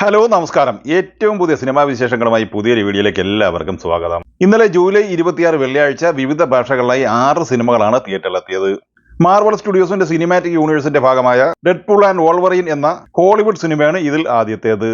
Hello നമസ്കാരം. ഏറ്റവും പുതിയ സിനിമാ വിശേഷങ്ങളുമായി പുതിയൊരു വീഡിയോയിലേക്ക് എല്ലാവർക്കും സ്വാഗതം. ഇന്നലെ ജൂലൈ 26 വെള്ളിയാഴ്ച വിവിധ ഭാഷകളിലായി 6 സിനിമകളാണ് തിയേറ്ററിലെത്തിയത്. മാർവൽ സ്റ്റുഡിയോസിന്റെ സിനിമാറ്റിക് യൂണിവേഴ്സിന്റെ ഭാഗമായ ഡെഡ്പൂൾ ആൻഡ് വോൾവറിൻ എന്ന ഹോളിവുഡ് സിനിമയാണ് ഇതിൽ ആദ്യത്തേത്.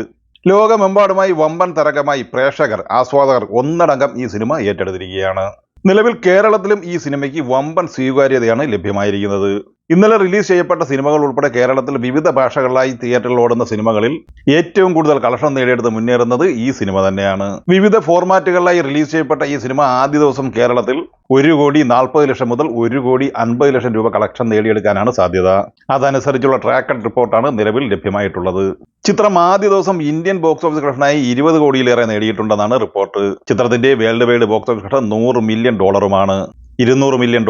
ലോകമെമ്പാടുമായി വമ്പൻ തരംഗമായി പ്രേക്ഷകർ, ആസ്വാദകർ ഒന്നടങ്കം ഈ സിനിമ ഏറ്റെടുത്തിരിക്കുകയാണ്. നിലവിൽ കേരളത്തിലും ഈ സിനിമയ്ക്ക് വമ്പൻ സ്വീകാര്യതയാണ് ലഭ്യമായിരിക്കുന്നത്. ഇന്നലെ റിലീസ് ചെയ്യപ്പെട്ട സിനിമകൾ ഉൾപ്പെടെ കേരളത്തിൽ വിവിധ ഭാഷകളിലായി തിയേറ്ററിൽ ഓടുന്ന സിനിമകളിൽ ഏറ്റവും കൂടുതൽ കളക്ഷൻ നേടിയെടുത്ത് മുന്നേറുന്നത് ഈ സിനിമ തന്നെയാണ്. വിവിധ ഫോർമാറ്റുകളിലായി റിലീസ് ചെയ്യപ്പെട്ട ഈ സിനിമ ആദ്യ ദിവസം കേരളത്തിൽ 1,40,00,000 മുതൽ 1,50,00,000 രൂപ കളക്ഷൻ നേടിയെടുക്കാനാണ് സാധ്യത. അതനുസരിച്ചുള്ള ട്രാക്കഡ് റിപ്പോർട്ടാണ് നിലവിൽ ലഭ്യമായിട്ടുള്ളത്. ചിത്രം ആദ്യ ദിവസം ഇന്ത്യൻ ബോക്സ് ഓഫീസ് കളക്ഷനായി 20 കോടിയിലേറെ നേടിയിട്ടുണ്ടെന്നാണ് റിപ്പോർട്ട്. ചിത്രത്തിന്റെ world wide box office collection $100 million. $200 million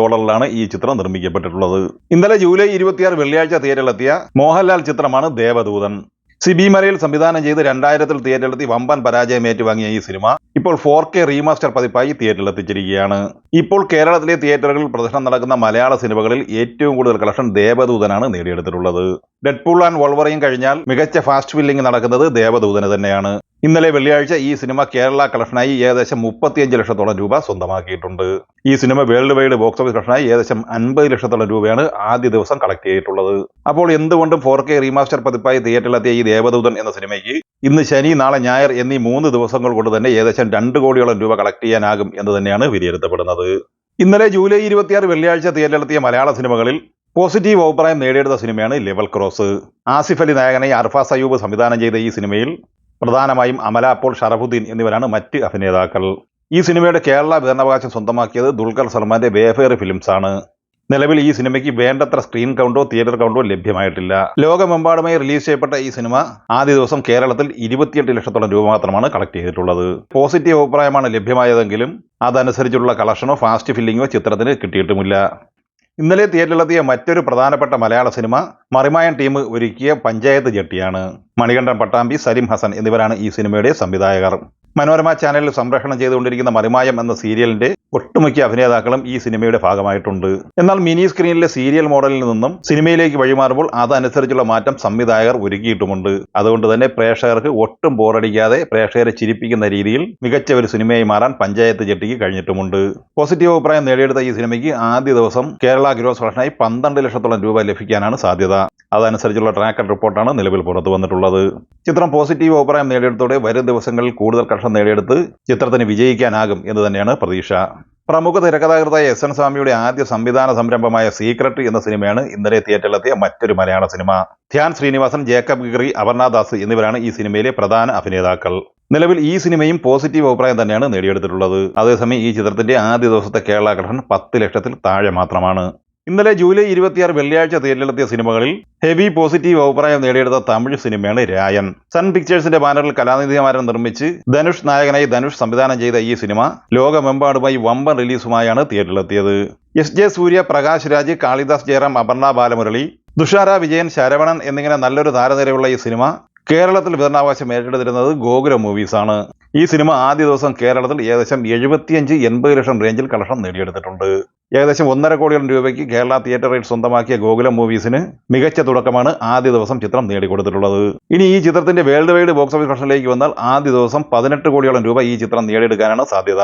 ഈ ചിത്രം നിർമ്മിക്കപ്പെട്ടിട്ടുള്ളത്. ഇന്നലെ ജൂലൈ 26 വെള്ളിയാഴ്ച തിയേറ്ററിലെത്തിയ മോഹൻലാൽ ചിത്രമാണ് ദേവദൂതൻ. സിബി മലയിൽ സംവിധാനം ചെയ്ത് 2000-ൽ തിയേറ്ററിലെത്തി വമ്പൻ പരാജയം ഏറ്റുവാങ്ങിയ ഈ സിനിമ ഇപ്പോൾ 4K റീമാസ്റ്റർ പതിപ്പായി തിയേറ്ററിലെത്തിച്ചിരിക്കുകയാണ്. ഇപ്പോൾ കേരളത്തിലെ തിയേറ്ററുകളിൽ പ്രദർശനം നടക്കുന്ന മലയാള സിനിമകളിൽ ഏറ്റവും കൂടുതൽ കളക്ഷൻ ദേവദൂതനാണ് നേടിയെടുത്തിട്ടുള്ളത്. ഡെഡ്പൂൾ ആൻഡ് വോൾവറിൻ കഴിഞ്ഞാൽ മികച്ച ഫാസ്റ്റ് ഫില്ലിംഗ് നടക്കുന്നത് ദേവദൂതന് തന്നെയാണ്. ഇന്നലെ വെള്ളിയാഴ്ച ഈ സിനിമ കേരള കളക്ഷനായി ഏകദേശം 35 ലക്ഷത്തോളം രൂപ സ്വന്തമാക്കിയിട്ടുണ്ട്. ഈ സിനിമ വേൾഡ് വൈഡ് ബോക്സ് ഓഫീസ് കളക്ഷനായി ഏകദേശം 50 ലക്ഷത്തോളം രൂപയാണ് ആദ്യ ദിവസം കളക്ട് ചെയ്തിട്ടുള്ളത്. അപ്പോൾ എന്തുകൊണ്ടും 4K റീമാസ്റ്റർ പതിപ്പായി തിയേറ്ററിലെത്തിയ ഈ ദേവദൂതൻ എന്ന സിനിമയ്ക്ക് ഇന്ന് ശനി, നാളെ ഞായർ എന്നീ 3 ദിവസങ്ങൾ കൊണ്ട് തന്നെ ഏകദേശം 2 കോടിയോളം രൂപ കളക്ട് ചെയ്യാനാകും എന്ന് തന്നെയാണ് വിലയിരുത്തപ്പെടുന്നത്. ഇന്നലെ ജൂലൈ 26 വെള്ളിയാഴ്ച തിയേറ്ററിലെത്തിയ മലയാള സിനിമകളിൽ പോസിറ്റീവ് അഭിപ്രായം നേടിയെടുത്ത സിനിമയാണ് ലെവൽ ക്രോസ്. ആസിഫ് അലി നായകനായി അർഫാസ് അയ്യൂബ് സംവിധാനം ചെയ്ത ഈ സിനിമയിൽ പ്രധാനമായും അമല പോൾ, ഷറഫുദ്ദീൻ എന്നിവരാണ് മറ്റ് അഭിനേതാക്കൾ. ഈ സിനിമയുടെ കേരള വിതരണാവകാശം സ്വന്തമാക്കിയത് ദുൽഖർ സൽമാന്റെ വേഫെയർ ഫിലിംസ് ആണ്. നിലവിൽ ഈ സിനിമയ്ക്ക് വേണ്ടത്ര സ്ക്രീൻ കൗണ്ടോ തിയേറ്റർ കൗണ്ടോ ലഭ്യമായിട്ടില്ല. ലോകമെമ്പാടുമായി റിലീസ് ചെയ്യപ്പെട്ട ഈ സിനിമ ആദ്യ ദിവസം കേരളത്തിൽ 28 ലക്ഷത്തോളം രൂപ മാത്രമാണ് കളക്ട് ചെയ്തിട്ടുള്ളത്. പോസിറ്റീവ് അഭിപ്രായമാണ് ലഭ്യമായതെങ്കിലും അതനുസരിച്ചുള്ള കളക്ഷനോ ഫാസ്റ്റ് ഫില്ലിങ്ങോ ചിത്രത്തിന് കിട്ടിയിട്ടുമില്ല. ഇന്നലെ തിയേറ്ററിലെത്തിയ മറ്റൊരു പ്രധാനപ്പെട്ട മലയാള സിനിമ മറിമായൻ ടീം ഒരുക്കിയ പഞ്ചായത്ത് ജട്ടിയാണ്. മണികണ്ഠൻ പട്ടാമ്പി, സലിം ഹസൻ എന്നിവരാണ് ഈ സിനിമയുടെ സംവിധായകർ. മനോരമ ചാനലിൽ സംപ്രേഷണം ചെയ്തുകൊണ്ടിരിക്കുന്ന മറിമായം എന്ന സീരിയലിന്റെ ഒട്ടുമിക്ക അഭിനേതാക്കളും ഈ സിനിമയുടെ ഭാഗമായിട്ടുണ്ട്. എന്നാൽ മിനി സ്ക്രീനിലെ സീരിയൽ മോഡലിൽ നിന്നും സിനിമയിലേക്ക് വഴിമാറുമ്പോൾ അതനുസരിച്ചുള്ള മാറ്റം സംവിധായകർ ഒരുക്കിയിട്ടുമുണ്ട്. അതുകൊണ്ട് തന്നെ പ്രേക്ഷകർക്ക് ഒട്ടും ബോറടിക്കാതെ പ്രേക്ഷകരെ ചിരിപ്പിക്കുന്ന രീതിയിൽ മികച്ച ഒരു സിനിമയായി മാറാൻ പഞ്ചായത്ത് ജട്ടിക്ക് കഴിഞ്ഞിട്ടുമുണ്ട്. പോസിറ്റീവ് അഭിപ്രായം നേടിയെടുത്ത ഈ സിനിമയ്ക്ക് ആദ്യ ദിവസം കേരള ഗ്രോസ് കളക്ഷനായി 12 ലക്ഷത്തോളം രൂപ ലഭിക്കാനാണ് സാധ്യത. അതനുസരിച്ചുള്ള ട്രാക്കഡ് റിപ്പോർട്ടാണ് നിലവിൽ പുറത്തു വന്നിട്ടുള്ളത്. ചിത്രം പോസിറ്റീവ് അഭിപ്രായം നേടിയെടുത്തോടെ വരും ദിവസങ്ങളിൽ കൂടുതൽ കളക്ഷൻ നേടിയെടുത്ത് ചിത്രത്തിന് വിജയിക്കാനാകും എന്ന് തന്നെയാണ് പ്രതീക്ഷ. പ്രമുഖ തിരക്കഥാകൃത്തായ എസ് എൻ സ്വാമിയുടെ ആദ്യ സംവിധാന സംരംഭമായ സീക്രട്ട് എന്ന സിനിമയാണ് ഇന്നലെ തിയേറ്ററിലെത്തിയ മറ്റൊരു മലയാള സിനിമ. ധ്യാൻ ശ്രീനിവാസൻ, ജേക്കബ് ഗിറി, അപർണദാസ് എന്നിവരാണ് ഈ സിനിമയിലെ പ്രധാന അഭിനേതാക്കൾ. നിലവിൽ ഈ സിനിമയും പോസിറ്റീവ് അഭിപ്രായം തന്നെയാണ് നേടിയെടുത്തിട്ടുള്ളത്. അതേസമയം ഈ ചിത്രത്തിന്റെ ആദ്യ ദിവസത്തെ കേരള കളക്ഷൻ 10 ലക്ഷത്തിൽ താഴെ മാത്രമാണ്. ഇന്നലെ ജൂലൈ 26 വെള്ളിയാഴ്ച തിയേറ്ററിലെത്തിയ സിനിമകളിൽ ഹെവി പോസിറ്റീവ് അഭിപ്രായം നേടിയെടുത്ത തമിഴ് സിനിമയാണ് രായൻ. സൺ പിക്ചേഴ്സിന്റെ ബാനറിൽ കലാനിധിമാരൻ നിർമ്മിച്ച് ധനുഷ് നായകനായി ധനുഷ് സംവിധാനം ചെയ്ത ഈ സിനിമ ലോകമെമ്പാടുമായി വമ്പൻ റിലീസുമായാണ് തിയേറ്ററിലെത്തിയത്. SJ സൂര്യ, പ്രകാശ് രാജ്, കാളിദാസ് ജയറാം, അപർണ ബാലമുരളി, തുഷാര വിജയൻ, ശരവണൻ എന്നിങ്ങനെ നല്ലൊരു താരനിരയുള്ള ഈ സിനിമ കേരളത്തിൽ വിതരണാവകാശം ഏറ്റെടുത്തിരുന്നത് ഗോകുലം മൂവീസ് ആണ്. ഈ സിനിമ ആദ്യ ദിവസം കേരളത്തിൽ ഏകദേശം 75-80 ലക്ഷം റേഞ്ചിൽ കളക്ഷൻ നേടിയെടുത്തിട്ടുണ്ട്. ഏകദേശം 1.5 കോടിയോളം രൂപയ്ക്ക് കേരള തിയേറ്റർ റൈറ്റ് സ്വന്തമാക്കിയ ഗോകുലം മൂവീസിന് മികച്ച തുടക്കമാണ് ആദ്യ ദിവസം ചിത്രം നേടിക്കൊടുത്തിട്ടുള്ളത്. ഇനി ഈ ചിത്രത്തിന്റെ വേൾഡ് വൈഡ് ബോക്സ് ഓഫീസ് കളക്ഷനിലേക്ക് വന്നാൽ ആദ്യ ദിവസം 18 കോടിയോളം രൂപ ഈ ചിത്രം നേടിയെടുക്കാനാണ് സാധ്യത.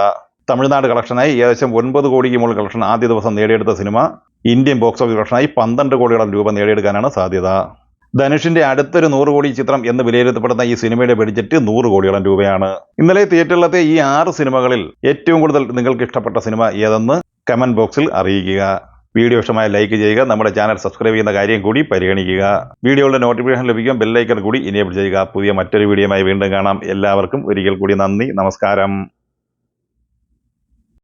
തമിഴ്നാട് കളക്ഷനായി ഏകദേശം 9 കോടിക്ക് മുകളിൽ കളക്ഷൻ ആദ്യ ദിവസം നേടിയെടുത്ത സിനിമ ഇന്ത്യൻ ബോക്സ് ഓഫീസ് കളക്ഷനായി 12 കോടിയോളം രൂപ നേടിയെടുക്കാനാണ് സാധ്യത. ധനുഷിന്റെ അടുത്തൊരു 100 കോടി ചിത്രം എന്ന് വിലയിരുത്തപ്പെടുന്ന ഈ സിനിമയുടെ ബഡ്ജറ്റ് 100 കോടിയോളം രൂപയാണ്. ഇന്നലെ തിയേറ്ററിലെത്തിയ ഈ 6 സിനിമകളിൽ ഏറ്റവും കൂടുതൽ നിങ്ങൾക്ക് ഇഷ്ടപ്പെട്ട സിനിമ ഏതെന്ന് കമന്റ് ബോക്സിൽ അറിയിക്കുക. വീഡിയോ ഇഷ്ടമായ ലൈക്ക് ചെയ്യുക. നമ്മുടെ ചാനൽ സബ്സ്ക്രൈബ് ചെയ്യുന്ന കാര്യം കൂടി പരിഗണിക്കുക. വീഡിയോയുടെ നോട്ടിഫിക്കേഷൻ ലഭിക്കാൻ ബെൽ ഐക്കൺ കൂടി എനേബിൾ ചെയ്യുക. പുതിയ മറ്റൊരു വീഡിയോയുമായി വീണ്ടും കാണാം. എല്ലാവർക്കും ഒരിക്കൽ കൂടി നന്ദി, നമസ്കാരം.